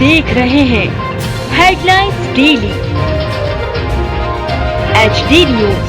देख रहे हैं हेडलाइंस डेली HD न्यूज।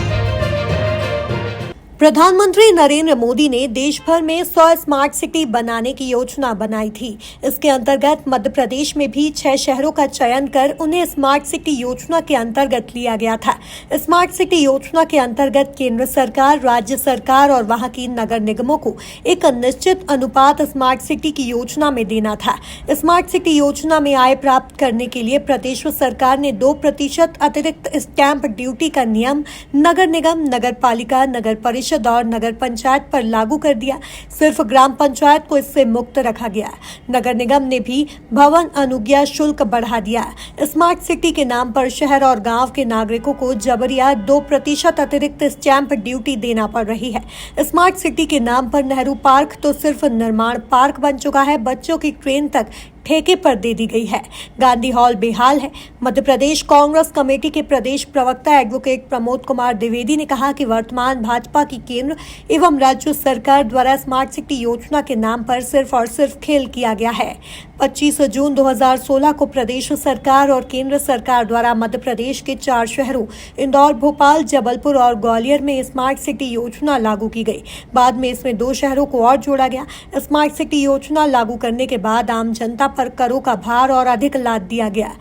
प्रधानमंत्री नरेंद्र मोदी ने देश भर में 100 स्मार्ट सिटी बनाने की योजना बनाई थी। इसके अंतर्गत मध्य प्रदेश में भी 6 शहरों का चयन कर उन्हें स्मार्ट सिटी योजना के अंतर्गत लिया गया था। स्मार्ट सिटी योजना के अंतर्गत केंद्र सरकार, राज्य सरकार और वहां की नगर निगमों को एक निश्चित अनुपात स्मार्ट सिटी की योजना में देना था। स्मार्ट सिटी योजना में आय प्राप्त करने के लिए प्रदेश सरकार ने 2% अतिरिक्त स्टैंप ड्यूटी का नियम नगर निगम, नगर पालिका, नगर परिषद और नगर पंचायत पर लागू कर दिया। सिर्फ ग्राम पंचायत को इससे मुक्त रखा गया। नगर निगम ने भी भवन अनुज्ञा शुल्क बढ़ा दिया। स्मार्ट सिटी के नाम पर शहर और गांव के नागरिकों को जबरिया 2% अतिरिक्त स्टैंप ड्यूटी देना पड़ रही है। स्मार्ट सिटी के नाम पर नेहरू पार्क तो सिर्फ निर्माण पार्क बन चुका है, बच्चों की ट्रेन तक ठेके पर दे दी गई है। गांधी हॉल बेहाल है। मध्य प्रदेश कांग्रेस कमेटी के प्रदेश प्रवक्ता एडवोकेट प्रमोद कुमार द्विवेदी ने कहा कि वर्तमान भाजपा की केंद्र एवं राज्य सरकार द्वारा स्मार्ट सिटी योजना के नाम पर सिर्फ और सिर्फ खेल किया गया है। 25 जून 2016 को प्रदेश सरकार और केंद्र सरकार द्वारा मध्य प्रदेश के 4 शहरों इंदौर, भोपाल, जबलपुर और ग्वालियर में स्मार्ट सिटी योजना लागू की गई। बाद में इसमें 2 शहरों को और जोड़ा गया। स्मार्ट सिटी योजना लागू करने के बाद आम जनता पर करों का भार और अधिक लाद दिया गया।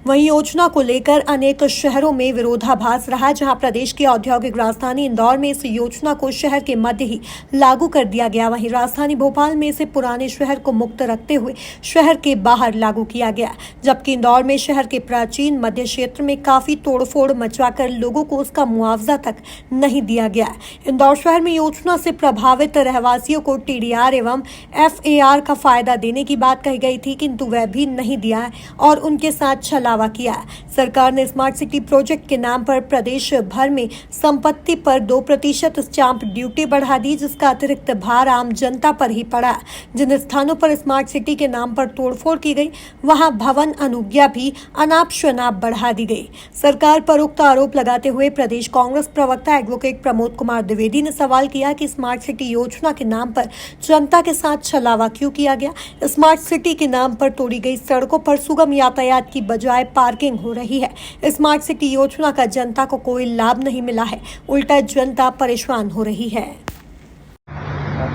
वहीं योजना को लेकर अनेक शहरों में विरोधाभास रहा, जहां प्रदेश की औद्योगिक राजधानी इंदौर में इस योजना को शहर के मध्य ही लागू कर दिया गया। वहीं राजधानी भोपाल में इसे पुराने शहर को मुक्त रखते हुए शहर के बाहर लागू किया गया, जबकि इंदौर में शहर के प्राचीन मध्य क्षेत्र में काफी तोड़फोड़ मचवाकर लोगों को उसका मुआवजा तक नहीं दिया गया। इंदौर शहर में योजना से प्रभावित रहवासियों को TDR एवं FAR का फायदा देने की बात कही गई थी, किंतु वह भी नहीं दिया और उनके साथ छलावा किया। सरकार ने स्मार्ट सिटी प्रोजेक्ट के नाम पर प्रदेश भर में संपत्ति पर 2% स्टैंप ड्यूटी बढ़ा दी, जिसका अतिरिक्त भार आम जनता पर ही पड़ा। जिन स्थानों पर स्मार्ट सिटी के नाम पर तोड़फोड़ की गई, वहां भवन अनुज्ञा भी अनाप शनाप बढ़ा दी गई। सरकार पर उक्त आरोप लगाते हुए प्रदेश कांग्रेस प्रवक्ता एडवोकेट प्रमोद कुमार द्विवेदी ने सवाल किया कि स्मार्ट सिटी योजना के नाम पर जनता के साथ छलावा क्यों किया गया। स्मार्ट सिटी के नाम पर तोड़ी गई सड़कों पर सुगम यातायात की बजाय पार्किंग हो रही है। स्मार्ट सिटी योजना का जनता को कोई लाभ नहीं मिला है, उल्टा जनता परेशान हो रही है।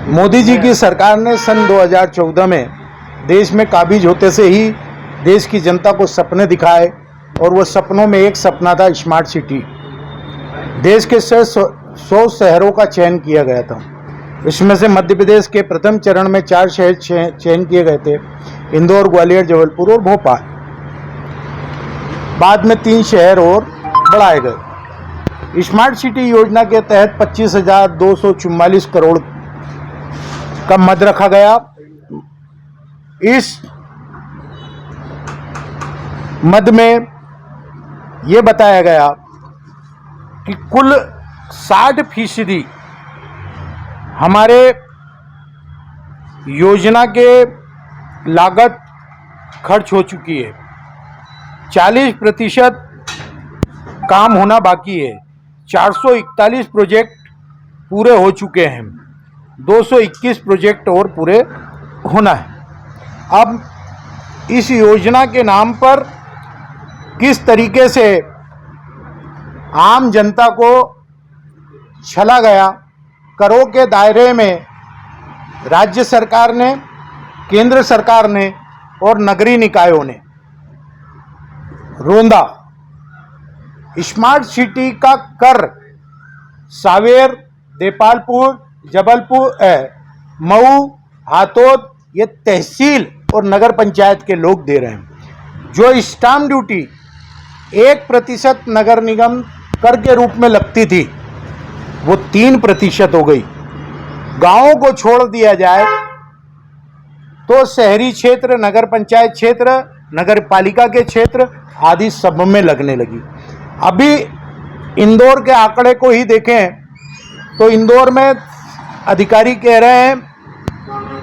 मोदी जी की सरकार ने सन 2014 में देश में काबिज होते से ही देश की जनता को सपने दिखाए, और वो सपनों में एक सपना था स्मार्ट सिटी। देश के 100 शहरों का चयन किया गया था। इसमें से मध्य प्रदेश के प्रथम चरण में 4 शहर चयन किए गए थे, इंदौर, ग्वालियर, जबलपुर और भोपाल। बाद में 3 शहर और बढ़ाए गए। स्मार्ट सिटी योजना के तहत 25,244 करोड़ का मद रखा गया। इस मद में यह बताया गया कि कुल 60% हमारे योजना के लागत खर्च हो चुकी है। 40% काम होना बाकी है। 441 प्रोजेक्ट पूरे हो चुके हैं। 221 प्रोजेक्ट और पूरे होना है। अब इस योजना के नाम पर किस तरीके से आम जनता को छला गया, करों के दायरे में राज्य सरकार ने, केंद्र सरकार ने और नगरीय निकायों ने रोंदा। स्मार्ट सिटी का कर सावेर, देपालपुर, जबलपुर, मऊ, हातोद, ये तहसील और नगर पंचायत के लोग दे रहे हैं। जो स्टाम्प ड्यूटी 1% नगर निगम कर के रूप में लगती थी, वो 3% हो गई। गांवों को छोड़ दिया जाए तो शहरी क्षेत्र, नगर पंचायत क्षेत्र, नगर पालिका के क्षेत्र आदि सब में लगने लगी। अभी इंदौर के आंकड़े को ही देखें तो इंदौर में अधिकारी कह रहे हैं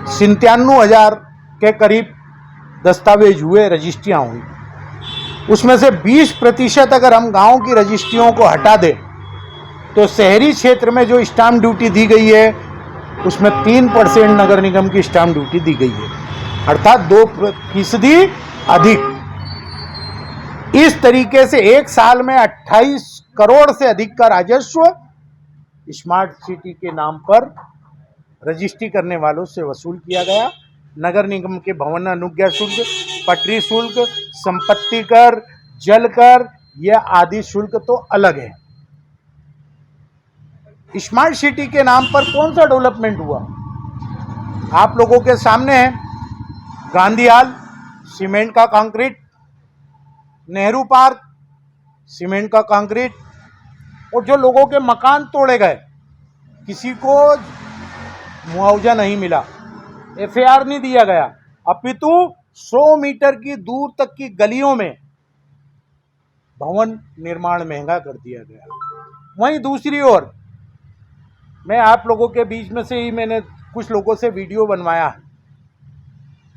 97,000 के करीब दस्तावेज हुए, रजिस्ट्रियाँ हुई। उसमें से 20% अगर हम गांव की रजिस्ट्रियों को हटा दें तो शहरी क्षेत्र में जो स्टाम्प ड्यूटी दी गई है उसमें 3% नगर निगम की स्टाम्प ड्यूटी दी गई है। अर्थात 2% अधिक। इस तरीके से एक साल में 28 करोड़ से अधिक का राजस्व स्मार्ट सिटी के नाम पर रजिस्ट्री करने वालों से वसूल किया गया। नगर निगम के भवन अनुज्ञा शुल्क, पटरी शुल्क, संपत्ति कर, जल कर, यह आदि शुल्क तो अलग है। स्मार्ट सिटी के नाम पर कौन सा डेवलपमेंट हुआ आप लोगों के सामने है। गांधी हाल, सीमेंट का कंक्रीट, नेहरू पार्क, सीमेंट का कंक्रीट, और जो लोगों के मकान तोड़े गए, किसी को मुआवजा नहीं मिला, एफआईआर नहीं दिया गया, अपितु 100 मीटर की दूर तक की गलियों में भवन निर्माण महंगा कर दिया गया। वहीं दूसरी ओर मैं आप लोगों के बीच में से ही मैंने कुछ लोगों से वीडियो बनवाया है।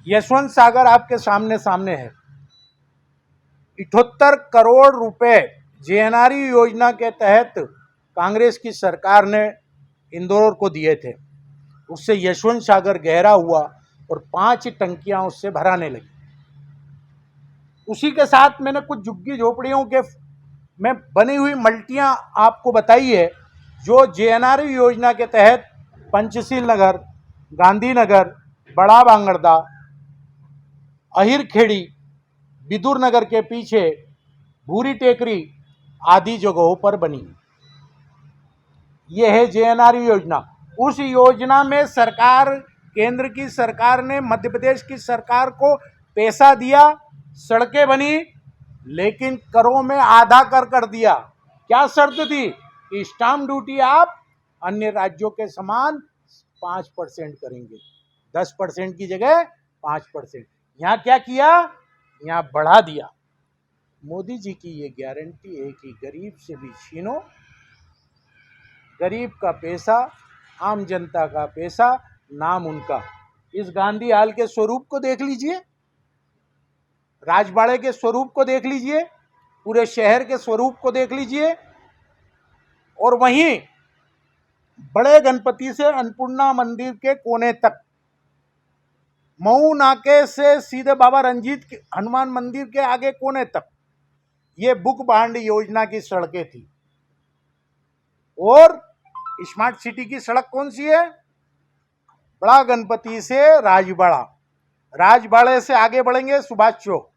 यशवंत सागर आपके सामने है। 78 करोड़ रुपए जेएनआरई योजना के तहत कांग्रेस की सरकार ने इंदौर को दिए थे। उससे यशवंत सागर गहरा हुआ और 5 टंकियां उससे भराने लगी। उसी के साथ मैंने कुछ झुग्गी झोपड़ियों के में बनी हुई मल्टियां आपको बताई है, जो जेएनआरई योजना के तहत पंचशील नगर, गांधीनगर, बड़ा बांगड़दा, अहिरखेड़ी, बिदुर नगर के पीछे भूरी टेकरी आदि जगहों पर बनी। यह है जेएनआरई योजना। उस योजना में सरकार, केंद्र की सरकार ने मध्य प्रदेश की सरकार को पैसा दिया, सड़कें बनी, लेकिन करों में आधा कर दिया। क्या शर्त थी कि स्टाम्प ड्यूटी आप अन्य राज्यों के समान 5% करेंगे, 10% की जगह 5%। यहाँ क्या किया, यहाँ बढ़ा दिया। मोदी जी की ये गारंटी है कि गरीब से भी छीनो, गरीब का पैसा, आम जनता का पैसा, नाम उनका। इस गांधी हाल के स्वरूप को देख लीजिए, राजबाड़े के स्वरूप को देख लीजिए, पूरे शहर के स्वरूप को देख लीजिए, और वहीं बड़े गणपति से अन्नपूर्णा मंदिर के कोने तक, मऊ नाके से सीधे बाबा रंजीत हनुमान मंदिर के आगे कोने तक, ये बुक बांड योजना की सड़कें थी। और स्मार्ट सिटी की सड़क कौन सी है? बड़ा गणपति से राजबाड़ा, राजबाड़े से आगे बढ़ेंगे सुभाष चौक,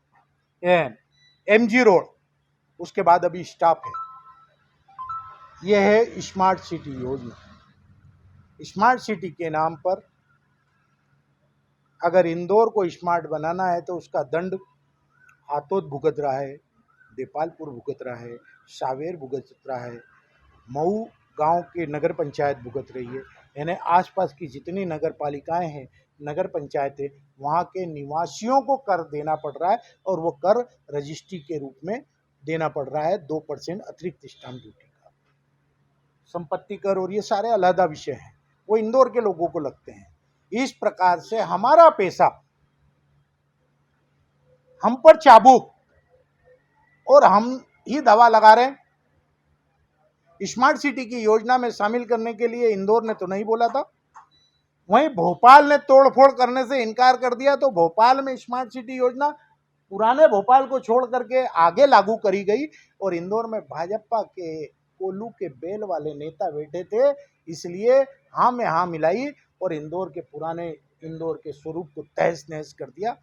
एमजी रोड, उसके बाद अभी स्टॉप है। यह है स्मार्ट सिटी योजना। स्मार्ट सिटी के नाम पर अगर इंदौर को स्मार्ट बनाना है तो उसका दंड हाथोद भुगत रहा है, देपालपुर भुगत रहा है, सावेर भुगत रहा है, मऊ गांव के नगर पंचायत भुगत रही है। यानी आसपास की जितनी नगर पालिकाएँ हैं, नगर पंचायतें, वहाँ के निवासियों को कर देना पड़ रहा है, और वो कर रजिस्ट्री के रूप में देना पड़ रहा है, 2% अतिरिक्त स्टाम्प ड्यूटी का। संपत्ति कर और ये सारे अलग विषय हैं, वो इंदौर के लोगों को लगते हैं। इस प्रकार से हमारा पैसा, हम पर चाबुक, और हम ही दवा लगा रहे हैं। स्मार्ट सिटी की योजना में शामिल करने के लिए इंदौर ने तो नहीं बोला था, वहीं भोपाल ने तोड़फोड़ करने से इनकार कर दिया, तो भोपाल में स्मार्ट सिटी योजना पुराने भोपाल को छोड़ करके आगे लागू करी गई, और इंदौर में भाजपा के कोल्लू के बेल वाले नेता बैठे थे, इसलिए हाँ में हाँ मिलाई और इंदौर के पुराने इंदौर के स्वरूप को तहस नहस कर दिया।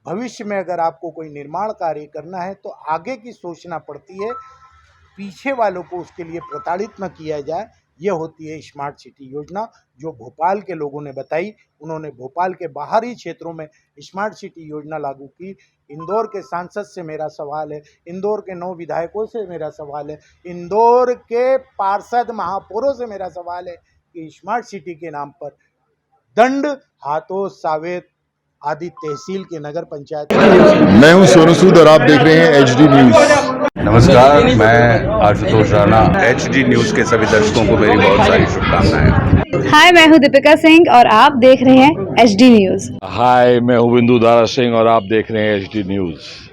भविष्य में अगर आपको कोई निर्माण कार्य करना है तो आगे की सोचना पड़ती है, पीछे वालों को उसके लिए प्रताड़ित न किया जाए। यह होती है स्मार्ट सिटी योजना जो भोपाल के लोगों ने बताई। उन्होंने भोपाल के बाहरी क्षेत्रों में स्मार्ट सिटी योजना लागू की। इंदौर के सांसद से मेरा सवाल है, इंदौर के 9 विधायकों से मेरा सवाल है, इंदौर के पार्षद महापौरों से मेरा सवाल है कि स्मार्ट सिटी के नाम पर दंड हाथोद, सावेर आदि तहसील के नगर पंचायत। मैं हूं सोनू सूद और आप देख रहे हैं एचडी न्यूज। नमस्कार, मैं आशुतोष राणा। एचडी न्यूज के सभी दर्शकों को मेरी बहुत सारी शुभकामनाएं। हाय, मैं हूं दीपिका सिंह और आप देख रहे हैं एचडी न्यूज। हाय, मैं हूं बिंदु दारा सिंह और आप देख रहे हैं एचडी न्यूज।